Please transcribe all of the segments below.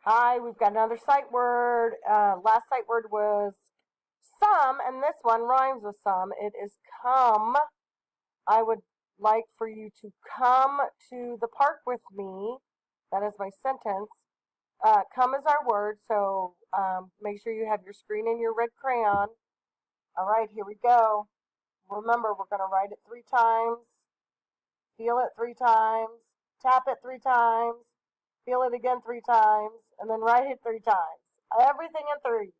Hi, we've got another sight word. Last sight word was some, and this one rhymes with some. It is come. I would like for you to come to the park with me. That is my sentence. Come is our word, so make sure you have your screen and your red crayon. All right, here we go. Remember, we're going to write it 3 times, feel it 3 times, tap it 3 times, feel it again 3 times, and then write it 3 times. Everything in threes.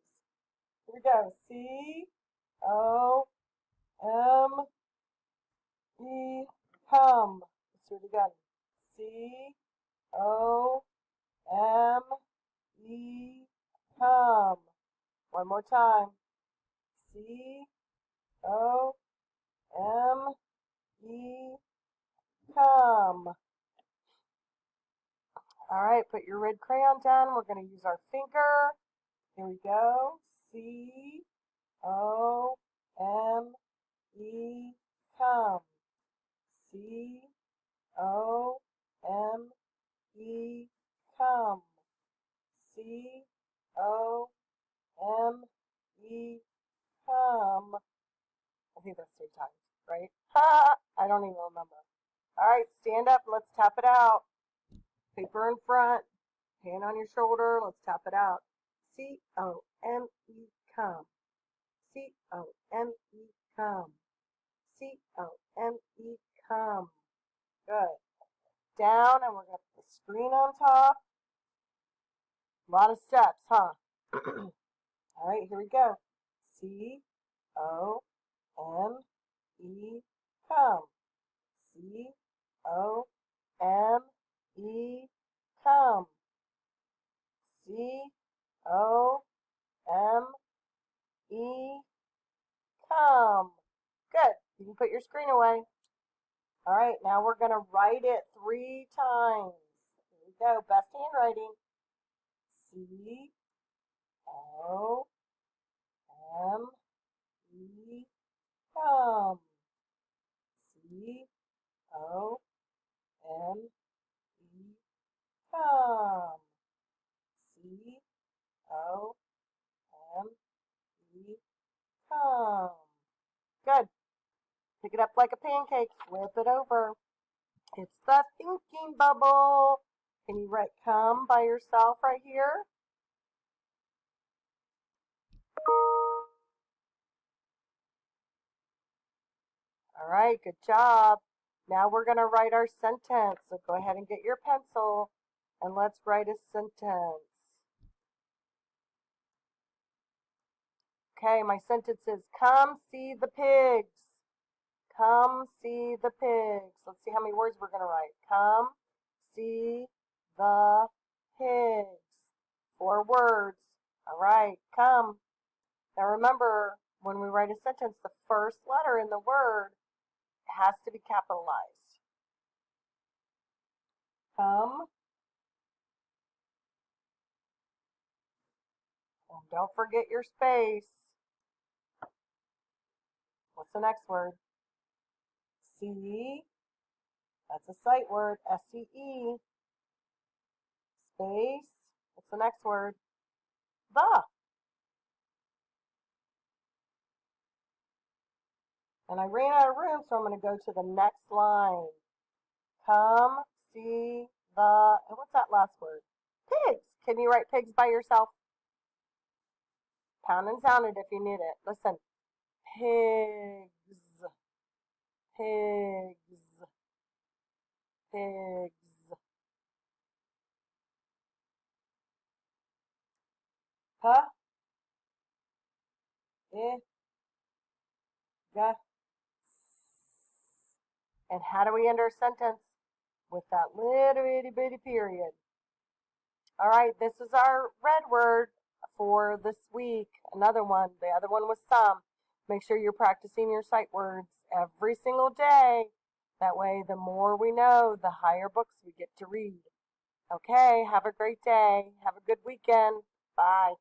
Here we go. C-O-M-E, come. Let's do it again. C-O-M-E, come. One more time. C-O-M-E, come. All right, put your red crayon down. We're going to use our finger. Here we go. C-O-M-E, come. C-O-M-E, come. C-O-M-E, come. I think that's 3 times, right? Ha! I don't even remember. All right, stand up. Let's tap it out. Paper in front, hand on your shoulder. Let's tap it out. C-O-M-E, come. C-O-M-E, come. C-O-M-E, come. Good. Down, and we're going to put the screen on top. A lot of steps, huh? All right, here we go. C-O-M-E, come. C-O-M-E, come. C-O-M-E, come. Good. You can put your screen away. All right, now we're going to write it 3 times. Here we go. Best handwriting. C-O-M-E, come. C-O-M-E, come. C-O-M-E, come. Good. Pick it up like a pancake. Flip it over. It's the thinking bubble. Can you write come by yourself right here? All right, good job. Now we're going to write our sentence. So go ahead and get your pencil and let's write a sentence. Okay, my sentence is come see the pigs. Come see the pigs. Let's see how many words we're going to write. Come see the pigs. 4 words. All right, come. Now remember, when we write a sentence, the first letter in the word has to be capitalized. Come. And don't forget your space. What's the next word? See. That's a sight word. S-C-E. Space. What's the next word? The. And I ran out of room, so I'm going to go to the next line. Come, see, the, and what's that last word? Pigs. Can you write pigs by yourself? Pound and sound it if you need it. Listen. Pigs. Pigs. Pigs. Huh? Eh. Ga. And how do we end our sentence? With that little itty bitty period. All right, this is our red word for this week. Another one. The other one was some. Make sure you're practicing your sight words every single day. That way, the more we know, the higher books we get to read. Okay, have a great day. Have a good weekend. Bye.